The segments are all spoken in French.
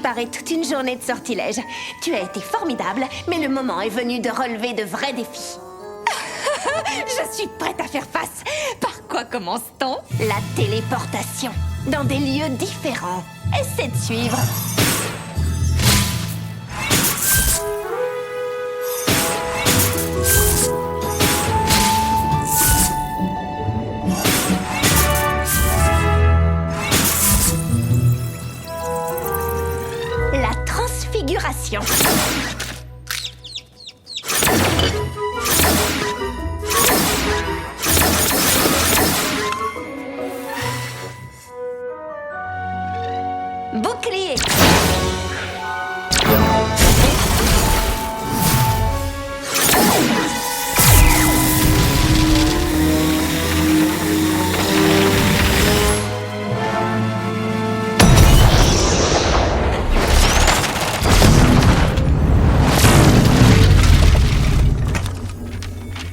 préparé toute une journée de sortilèges. Tu as été formidable, mais le moment est venu de relever de vrais défis. Je suis prête à faire face. Par quoi commence-t-on? La téléportation, dans des lieux différents. Essaie de suivre. La transfiguration. Bouclier.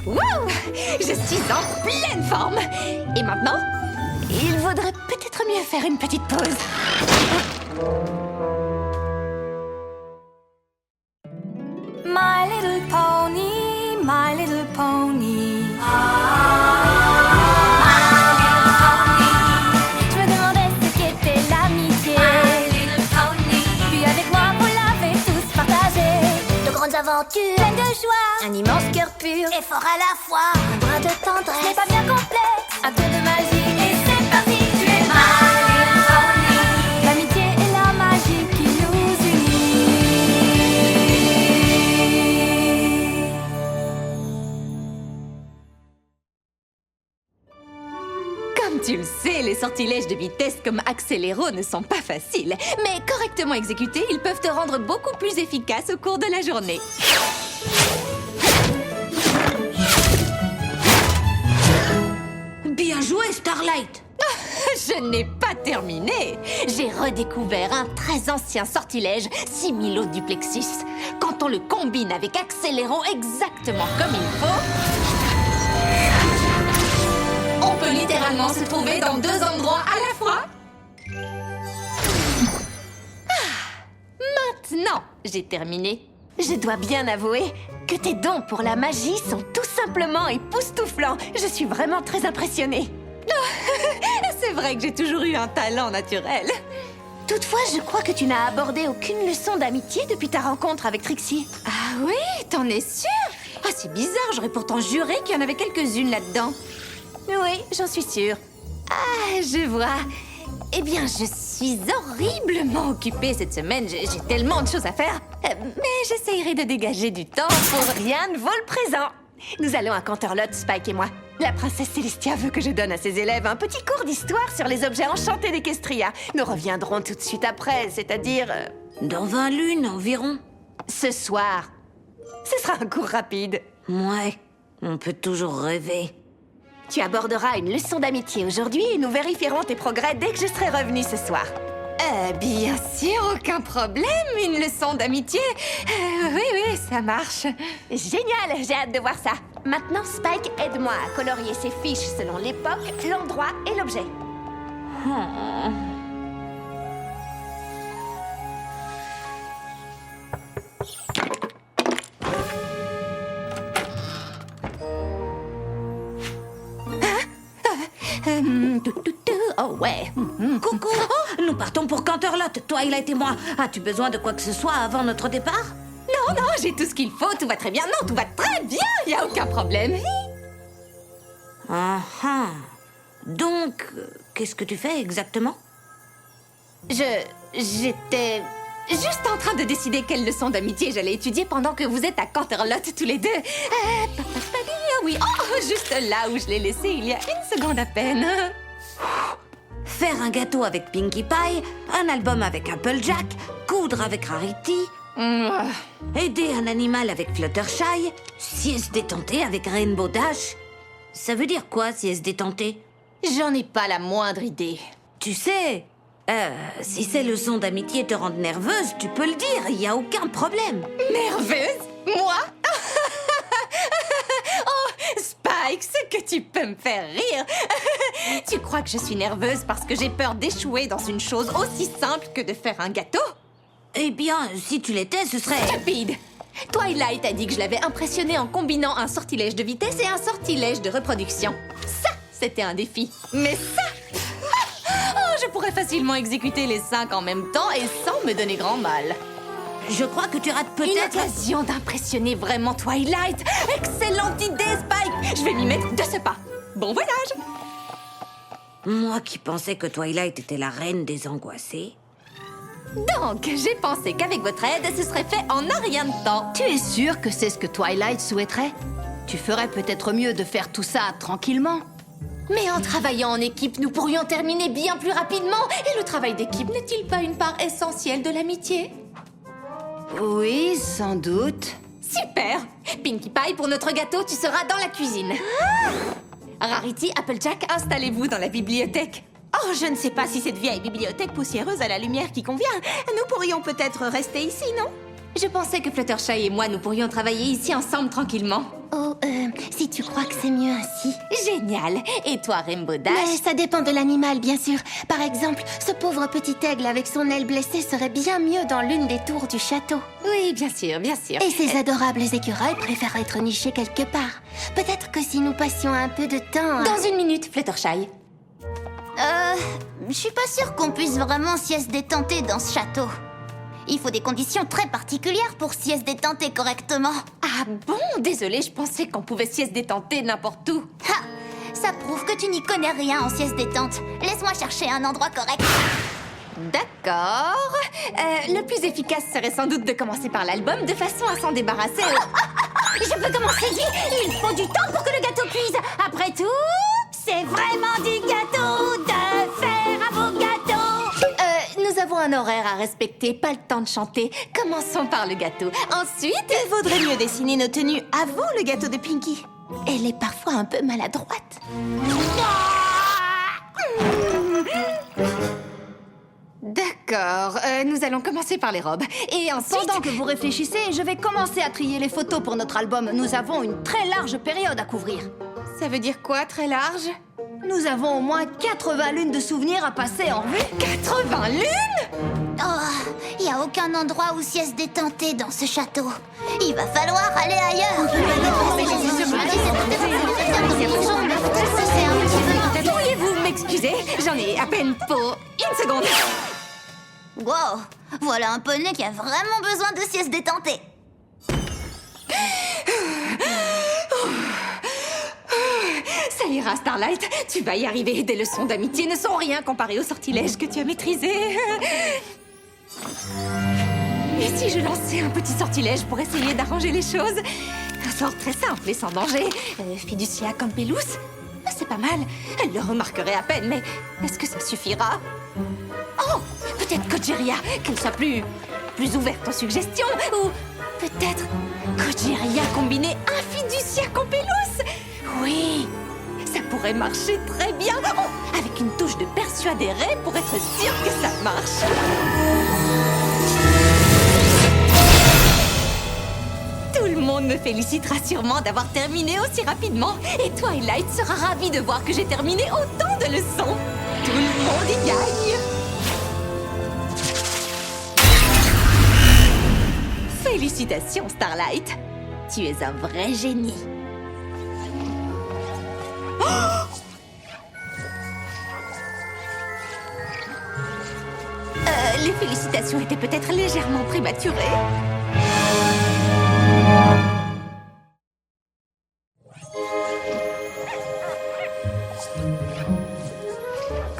Wouh! Je suis en pleine forme. Et maintenant? Il vaudrait peut-être mieux faire une petite pause. My little pony, my little pony. Je me demandais ce qu'était l'amitié. Puis avec moi, vous l'avez tous partagé. De grandes aventures, pleines de joie. Un immense cœur pur et fort à la fois. Un brin de tendresse, ce n'est pas bien complexe. Un tour de magie et c'est parti. Tu es my little pony. L'amitié et la magie qui nous unit. Comme tu le sais, les sortilèges de vitesse comme Accéléro ne sont pas faciles. Mais correctement exécutés, ils peuvent te rendre beaucoup plus efficace au cours de la journée. Bien joué, Starlight! Je n'ai pas terminé. J'ai redécouvert un très ancien sortilège similo-duplexus. Quand on le combine avec Accéléro exactement comme il faut, on peut littéralement se trouver dans deux endroits à la fois. Maintenant, j'ai terminé. Je dois bien avouer que tes dons pour la magie sont tout simplement époustouflants. Je suis vraiment très impressionnée. C'est vrai que j'ai toujours eu un talent naturel. Toutefois, je crois que tu n'as abordé aucune leçon d'amitié depuis ta rencontre avec Trixie. Ah oui, t'en es sûre? Ah, c'est bizarre, j'aurais pourtant juré qu'il y en avait quelques-unes là-dedans. Oui, j'en suis sûre. Ah, je vois. Eh bien, je suis horriblement occupée cette semaine. J'ai tellement de choses à faire. Mais j'essayerai de dégager du temps pour... Rien ne vaut le présent. Nous allons à Canterlot, Spike et moi. La princesse Célestia veut que je donne à ses élèves un petit cours d'histoire sur les objets enchantés d'Equestria. Nous reviendrons tout de suite après, c'est-à-dire... Dans 20 lunes environ. ce soir. Ce sera un cours rapide. Ouais, on peut toujours rêver. Tu aborderas une leçon d'amitié aujourd'hui et nous vérifierons tes progrès dès que je serai revenue ce soir. Bien sûr, aucun problème. Une leçon d'amitié. Oui, ça marche. Génial, j'ai hâte de voir ça. Maintenant, Spike, aide-moi à colorier ces fiches selon l'époque, l'endroit et l'objet. Oh ouais. Coucou, nous partons pour Canterlot, Twilight et moi. As-tu besoin de quoi que ce soit avant notre départ? Non, j'ai tout ce qu'il faut, tout va très bien. Non, tout va très bien, y a aucun problème. Donc, qu'est-ce que tu fais exactement? J'étais juste en train de décider quelle leçon d'amitié j'allais étudier pendant que vous êtes à Canterlot tous les deux. Oui, juste là où je l'ai laissé il y a une seconde à peine. Faire un gâteau avec Pinkie Pie, un album avec Applejack, coudre avec Rarity, aider un animal avec Fluttershy, sieste détentée avec Rainbow Dash. Ça veut dire quoi, sieste détentée? J'en ai pas la moindre idée. Tu sais, si ces leçons d'amitié te rendent nerveuse, tu peux le dire, y a aucun problème. Nerveuse? Moi? Oh, Spike, c'est que tu peux me faire rire. Tu crois que je suis nerveuse parce que j'ai peur d'échouer dans une chose aussi simple que de faire un gâteau? Eh bien, si tu l'étais, ce serait... Stupide! Twilight a dit que je l'avais impressionné en combinant un sortilège de vitesse et un sortilège de reproduction. Ça, c'était un défi. Mais ça... Oh, je pourrais facilement exécuter les 5 en même temps et sans me donner grand mal. Je crois que tu rates Une peut-être... occasion d'impressionner vraiment Twilight. Excellente idée, Spike. Je vais m'y mettre de ce pas. Bon voyage. Moi qui pensais que Twilight était la reine des angoissés. Donc, j'ai pensé qu'avec votre aide, ce serait fait en un rien de temps. Tu es sûre que c'est ce que Twilight souhaiterait? Tu ferais peut-être mieux de faire tout ça tranquillement. Mais en travaillant en équipe, nous pourrions terminer bien plus rapidement. Et le travail d'équipe n'est-il pas une part essentielle de l'amitié? Oui, sans doute. Super! Pinkie Pie, pour notre gâteau, tu seras dans la cuisine. Rarity, Applejack, installez-vous dans la bibliothèque. Oh, je ne sais pas si cette vieille bibliothèque poussiéreuse a la lumière qui convient. Nous pourrions peut-être rester ici, non? Je pensais que Fluttershy et moi, nous pourrions travailler ici ensemble tranquillement. Oh, si tu crois que c'est mieux ainsi. Génial! Et toi, Rainbow Dash? Mais ça dépend de l'animal, bien sûr. Par exemple, ce pauvre petit aigle avec son aile blessée serait bien mieux dans l'une des tours du château. Oui, bien sûr, bien sûr. Et ces adorables écureuils préfèrent être nichés quelque part. Peut-être que si nous passions un peu de temps... Dans une minute, Fluttershy. Je suis pas sûre qu'on puisse vraiment s'y se détenter dans ce château. Il faut des conditions très particulières pour s'y se détenter correctement. Ah bon? Désolée, je pensais qu'on pouvait s'y se détenter n'importe où. Ha! Ça prouve que tu n'y connais rien en sieste détente. Laisse-moi chercher un endroit correct. D'accord. Le plus efficace serait sans doute de commencer par l'album de façon à s'en débarrasser. Je peux commencer vite. Il faut du temps pour que le gâteau cuise. Après tout, c'est vraiment du gâteau de faire un beau gâteau. Nous avons un horaire à respecter, pas le temps de chanter. Commençons par le gâteau. Ensuite... Il vaudrait mieux dessiner nos tenues avant le gâteau de Pinkie. Elle est parfois un peu maladroite. D'accord, nous allons commencer par les robes. Et ensuite... Pendant que vous réfléchissez, je vais commencer à trier les photos pour notre album. Nous avons une très large période à couvrir. Ça veut dire quoi, très large? Nous avons au moins 80 lunes de souvenirs à passer en revue. 80 lunes? Oh, il n'y a aucun endroit où s'y se détenter dans ce château. Il va falloir aller ailleurs. Pourriez-vous m'excuser? J'en ai à peine pour une seconde. Wow, voilà un poney qui a vraiment besoin de s'y se détenter. Ça ira, Starlight. Tu vas y arriver. Des leçons d'amitié ne sont rien comparées aux sortilèges que tu as maîtrisés. Et si je lançais un petit sortilège pour essayer d'arranger les choses? Un sort très simple et sans danger. Fiducia Campelus? C'est pas mal. Elle le remarquerait à peine, mais est-ce que ça suffira? Oh, peut-être Kojiria, qu'elle soit plus ouverte aux suggestions. Ou peut-être Kojiria combiné un Fiducia Campelus? Oui, ça pourrait marcher très bien. Oh, avec une touche de persuadéré pour être sûr que ça marche. Tout le monde me félicitera sûrement d'avoir terminé aussi rapidement. Et Twilight sera ravie de voir que j'ai terminé autant de leçons. Tout le monde y gagne. Félicitations, Starlight. Tu es un vrai génie. Les félicitations étaient peut-être légèrement prématurées.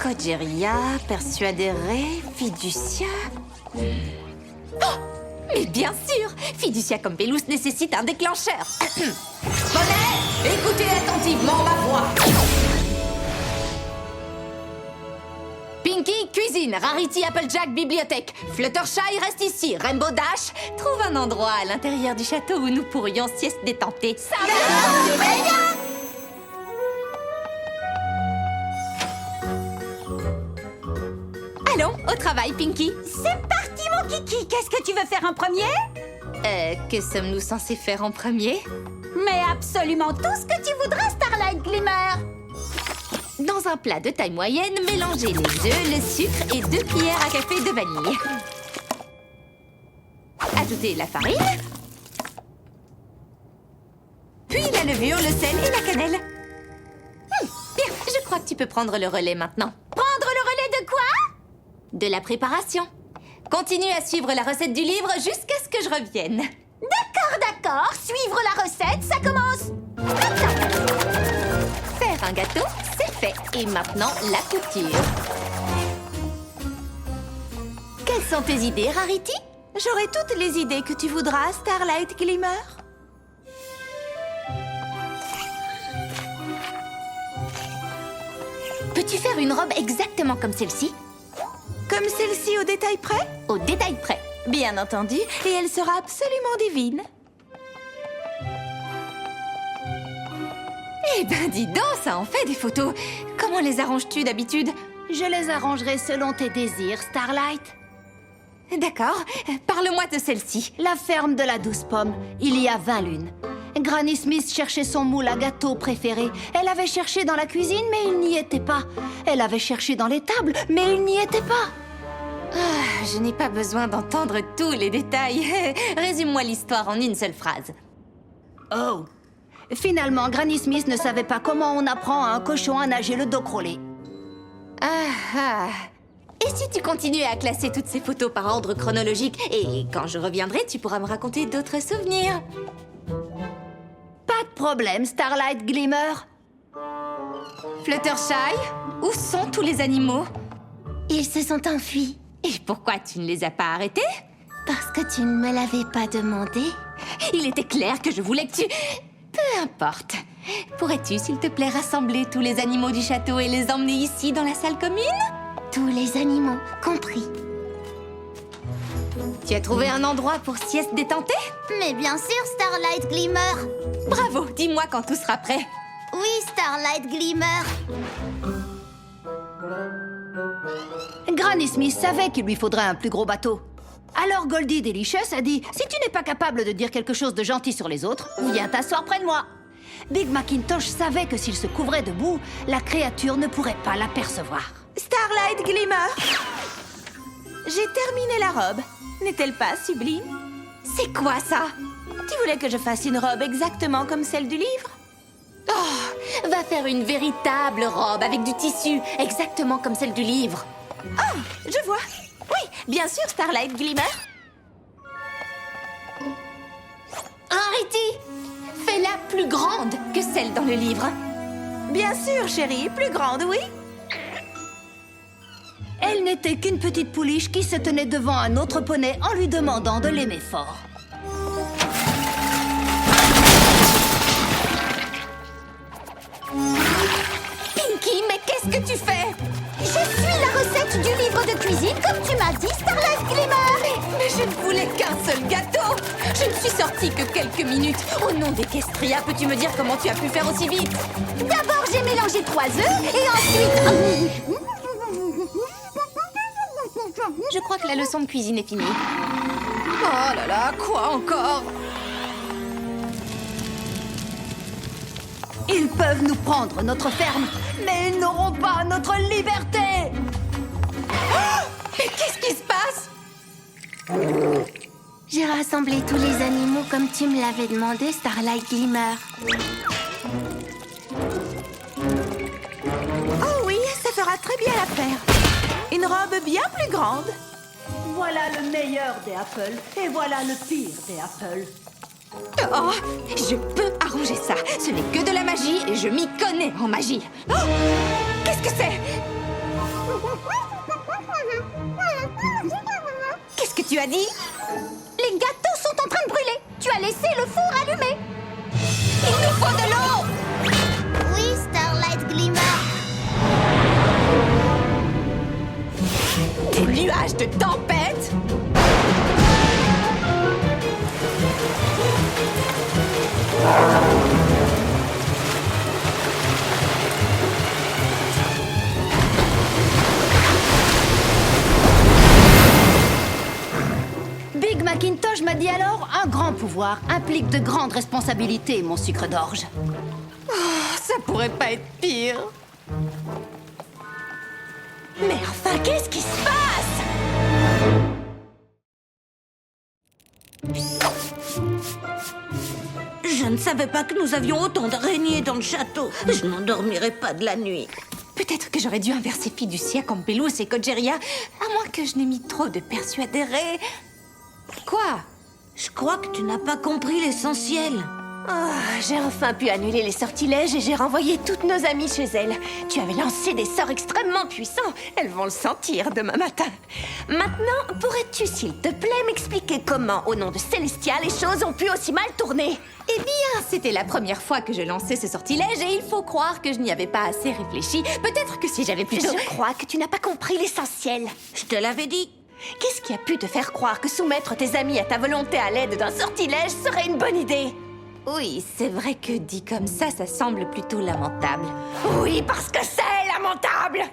Kojiria, Persuadéré, Fiducia... Oh, mais bien sûr! Fiducia Campelus nécessite un déclencheur. Poney, écoutez attentivement ma voix. Pinkie, cuisine. Rarity, Applejack, bibliothèque. Fluttershy, reste ici. Rainbow Dash, trouve un endroit à l'intérieur du château où nous pourrions sieste détenter. Ça Allons, au travail, Pinkie. C'est parti, mon kiki. Qu'est-ce que tu veux faire en premier? Que sommes-nous censés faire en premier? Mais absolument tout ce que tu voudras, Starlight Glimmer. Dans un plat de taille moyenne, mélangez les œufs, le sucre et 2 cuillères à café de vanille. ajouter la farine. Puis la levure, le sel et la cannelle. Bien, je crois que tu peux prendre le relais maintenant. Prendre le relais de quoi? De la préparation. Continue à suivre la recette du livre jusqu'à ce que je revienne. D'accord. Suivre la recette, ça commence maintenant. Faire un gâteau, c'est fait. Et maintenant, la couture. Quelles sont tes idées, Rarity? J'aurai toutes les idées que tu voudras, Starlight Glimmer. Peux-tu faire une robe exactement comme celle-ci? Comme celle-ci au détail près? Au détail près. Bien entendu, et elle sera absolument divine. Eh ben, dis donc, ça en fait des photos. Comment les arranges-tu d'habitude? Je les arrangerai selon tes désirs, Starlight. D'accord. Parle-moi de celle-ci. La ferme de la douce pomme, il y a 20 lunes. Granny Smith cherchait son moule à gâteau préféré. Elle avait cherché dans la cuisine, mais il n'y était pas. Elle avait cherché dans les tables, mais il n'y était pas. Ah, je n'ai pas besoin d'entendre tous les détails. Résume-moi l'histoire en une seule phrase. Oh. Finalement, Granny Smith ne savait pas comment on apprend à un cochon à nager le dos crawlé. Ah. Et si tu continues à classer toutes ces photos par ordre chronologique, et quand je reviendrai, tu pourras me raconter d'autres souvenirs. Pas de problème, Starlight Glimmer. Fluttershy, où sont tous les animaux? Ils se sont enfuis. Et pourquoi tu ne les as pas arrêtés? Parce que tu ne me l'avais pas demandé. Il était clair que je voulais que tu... Peu importe. Pourrais-tu, s'il te plaît, rassembler tous les animaux du château et les emmener ici, dans la salle commune? Tous les animaux, compris. Tu as trouvé un endroit pour sieste détentée? Mais bien sûr, Starlight Glimmer. Bravo, dis-moi quand tout sera prêt. Oui, Starlight Glimmer. Granny Smith savait qu'il lui faudrait un plus gros bateau. Alors Goldie Delicious a dit « Si tu n'es pas capable de dire quelque chose de gentil sur les autres, viens t'asseoir près de moi ». Big Macintosh savait que s'il se couvrait de boue, la créature ne pourrait pas l'apercevoir. Starlight Glimmer. J'ai terminé la robe. N'est-elle pas sublime? C'est quoi ça? Tu voulais que je fasse une robe exactement comme celle du livre? Oh, va faire une véritable robe avec du tissu, exactement comme celle du livre. Oh, je vois. Oui, bien sûr, Starlight Glimmer. Rarity, fais-la plus grande que celle dans le livre. Bien sûr, chérie, plus grande, oui. Elle n'était qu'une petite pouliche qui se tenait devant un autre poney en lui demandant de l'aimer fort. Pinky, mais qu'est-ce que tu fais? Je suis la recette du livre de cuisine, comme tu m'as dit, Starlight Glimmer. Mais je ne voulais qu'un seul gâteau. Je ne suis sortie que quelques minutes. Au nom d'Equestria, peux-tu me dire comment tu as pu faire aussi vite? D'abord, j'ai mélangé 3 œufs et ensuite... Je crois que la leçon de cuisine est finie. Oh là là, quoi encore? Ils peuvent nous prendre notre ferme, mais ils n'auront pas notre liberté! Mais qu'est-ce qui se passe? J'ai rassemblé tous les animaux comme tu me l'avais demandé, Starlight Glimmer. Oh oui, ça fera très bien l'affaire. Une robe bien plus grande. Voilà le meilleur des Apples, et voilà le pire des Apples. Oh, je peux arranger ça. Ce n'est que de la magie et je m'y connais en magie. Oh, qu'est-ce que c'est? Qu'est-ce que tu as dit? Les gâteaux sont en train de brûler. Tu as laissé le four allumé. Il nous faut de l'eau! Oui, Starlight Glimmer. Des nuages de tempête! Big Macintosh m'a dit alors, un grand pouvoir implique de grandes responsabilités, mon sucre d'orge. Ça pourrait pas être pire. Mais enfin, qu'est-ce qui se passe? Je ne savais pas que nous avions autant d'araignées dans le château. Je n'endormirai pas de la nuit. Peut-être que j'aurais dû inverser Fiducia, Campbellous et Cogeria, à moins que je n'ai mis trop de persuadérés. Quoi? Je crois que tu n'as pas compris l'essentiel. Oh, j'ai enfin pu annuler les sortilèges et j'ai renvoyé toutes nos amies chez elles. Tu avais lancé des sorts extrêmement puissants. Elles vont le sentir demain matin. Maintenant, pourrais-tu, s'il te plaît, m'expliquer comment, au nom de Célestia, les choses ont pu aussi mal tourner? Eh bien, c'était la première fois que je lançais ce sortilège et il faut croire que je n'y avais pas assez réfléchi. Peut-être que si j'avais plutôt... Je crois que tu n'as pas compris l'essentiel. Je te l'avais dit. Qu'est-ce qui a pu te faire croire que soumettre tes amis à ta volonté à l'aide d'un sortilège serait une bonne idée? Oui, c'est vrai que dit comme ça semble lamentable. Oui, parce que c'est lamentable!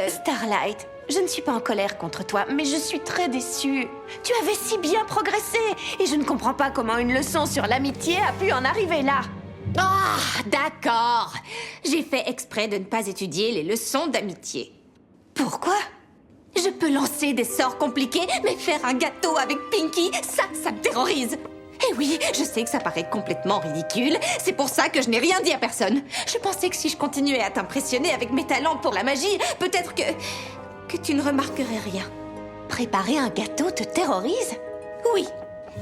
Starlight, je ne suis pas en colère contre toi, mais je suis très déçue. Tu avais si bien progressé, et je ne comprends pas comment une leçon sur l'amitié a pu en arriver là. Ah, d'accord. J'ai fait exprès de ne pas étudier les leçons d'amitié. Pourquoi? Je peux lancer des sorts compliqués, mais faire un gâteau avec Pinky, ça me terrorise. Et oui, je sais que ça paraît complètement ridicule. C'est pour ça que je n'ai rien dit à personne. Je pensais que si je continuais à t'impressionner avec mes talents pour la magie, peut-être que tu ne remarquerais rien. Préparer un gâteau te terrorise? Oui,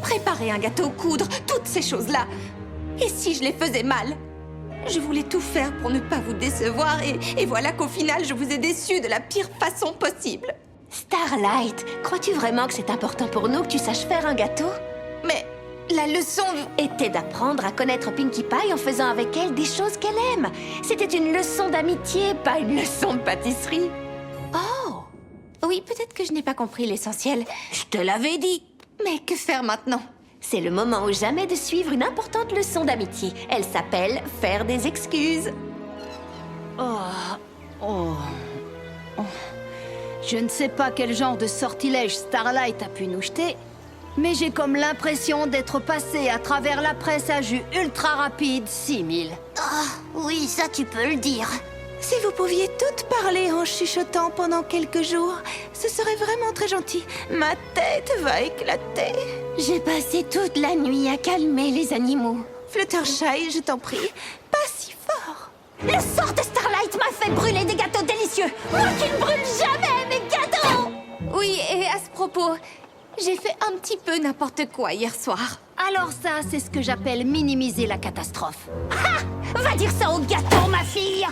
préparer un gâteau, coudre, toutes ces choses-là. Et si je les faisais mal? Je voulais tout faire pour ne pas vous décevoir et voilà qu'au final, je vous ai déçus de la pire façon possible. Starlight, crois-tu vraiment que c'est important pour nous que tu saches faire un gâteau? Mais la leçon était d'apprendre à connaître Pinkie Pie en faisant avec elle des choses qu'elle aime. C'était une leçon d'amitié, pas une leçon de pâtisserie. Oh! Oui, peut-être que je n'ai pas compris l'essentiel. Je te l'avais dit. Mais que faire maintenant? C'est le moment ou jamais de suivre une importante leçon d'amitié. Elle s'appelle « Faire des excuses ». Je ne sais pas quel genre de sortilège Starlight a pu nous jeter, mais j'ai comme l'impression d'être passé à travers la presse à jus ultra rapide 6000. Oui, ça tu peux le dire. Si vous pouviez toutes parler en chuchotant pendant quelques jours, ce serait vraiment très gentil. Ma tête va éclater. J'ai passé toute la nuit à calmer les animaux. Fluttershy, je t'en prie, pas si fort. Le sort de Starlight m'a fait brûler des gâteaux délicieux. Moi qui ne brûle jamais mes gâteaux. Oui, et à ce propos, j'ai fait un petit peu n'importe quoi hier soir. Alors ça, c'est ce que j'appelle minimiser la catastrophe. Va dire ça au gâteau, ma fille.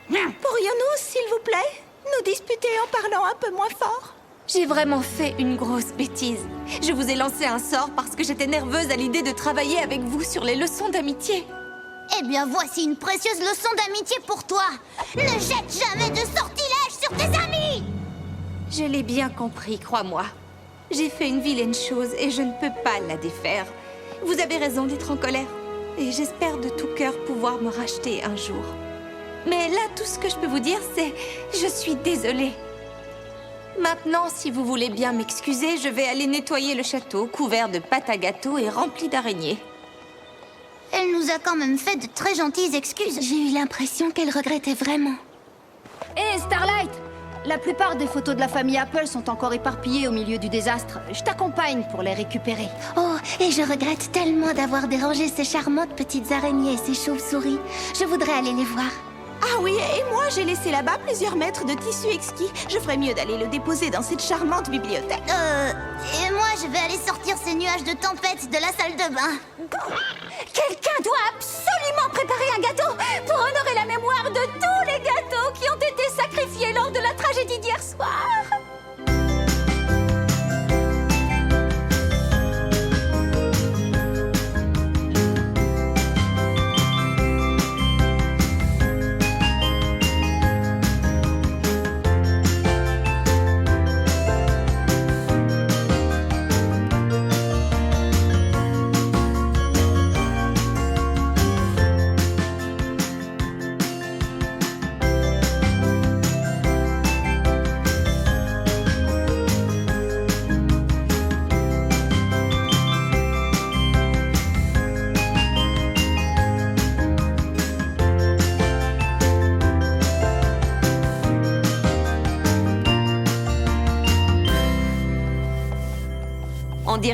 Pourrions-nous, s'il vous plaît, nous disputer en parlant un peu moins fort? J'ai vraiment fait une grosse bêtise. Je vous ai lancé un sort parce que j'étais nerveuse à l'idée de travailler avec vous sur les leçons d'amitié. Eh bien, voici une précieuse leçon d'amitié pour toi. Ne jette jamais de sortilège sur tes amis. Je l'ai bien compris, crois-moi. J'ai fait une vilaine chose et je ne peux pas la défaire. Vous avez raison d'être en colère. Et j'espère de tout cœur pouvoir me racheter un jour. Mais là, tout ce que je peux vous dire, c'est... Je suis désolée. Maintenant, si vous voulez bien m'excuser, je vais aller nettoyer le château, couvert de pâte à gâteau et rempli d'araignées. Elle nous a quand même fait de très gentilles excuses. J'ai eu l'impression qu'elle regrettait vraiment. Hé, Starlight! La plupart des photos de la famille Apple sont encore éparpillées au milieu du désastre. Je t'accompagne pour les récupérer. Oh, et je regrette tellement d'avoir dérangé ces charmantes petites araignées et ces chauves-souris. Je voudrais aller les voir. Ah oui, et moi j'ai laissé là-bas plusieurs mètres de tissu exquis. Je ferais mieux d'aller le déposer dans cette charmante bibliothèque. Et moi je vais aller sortir ces nuages de tempête de la salle de bain. Quelqu'un doit absolument préparer un gâteau pour honorer la mémoire de tous les gâteaux qui ont été sacrifiés lors de la tragédie d'hier soir.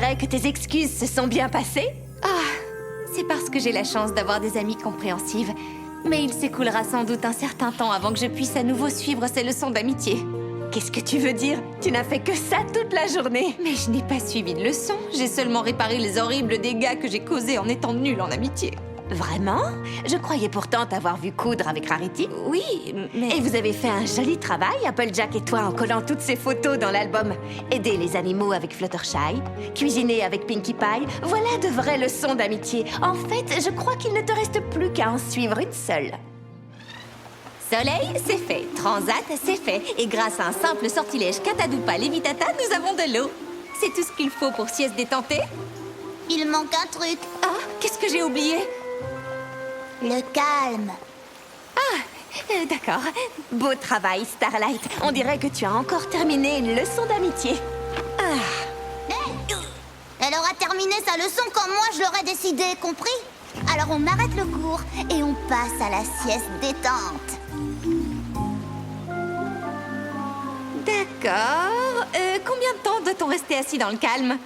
dirait que tes excuses se sont bien passées? C'est parce que j'ai la chance d'avoir des amies compréhensives. Mais il s'écoulera sans doute un certain temps avant que je puisse à nouveau suivre ces leçons d'amitié. Qu'est-ce que tu veux dire? Tu n'as fait que ça toute la journée. Mais je n'ai pas suivi de leçons. J'ai seulement réparé les horribles dégâts que j'ai causés en étant nulle en amitié. Vraiment? Je croyais pourtant t'avoir vu coudre avec Rarity. Oui, mais... Et vous avez fait un joli travail, Applejack et toi, en collant toutes ces photos dans l'album. Aider les animaux avec Fluttershy, cuisiner avec Pinkie Pie, voilà de vraies leçons d'amitié. En fait, je crois qu'il ne te reste plus qu'à en suivre une seule. Soleil, c'est fait. Transat, c'est fait. Et grâce à un simple sortilège Catadupa Levitata, nous avons de l'eau. C'est tout ce qu'il faut pour sieste détentée. Il manque un truc. Ah, qu'est-ce que j'ai oublié? Le calme. D'accord. Beau travail, Starlight. On dirait que tu as encore terminé une leçon d'amitié. Elle aura terminé sa leçon quand moi je l'aurais décidé, compris? Alors on arrête le cours et on passe à la sieste détente. D'accord. Combien de temps doit-on rester assis dans le calme?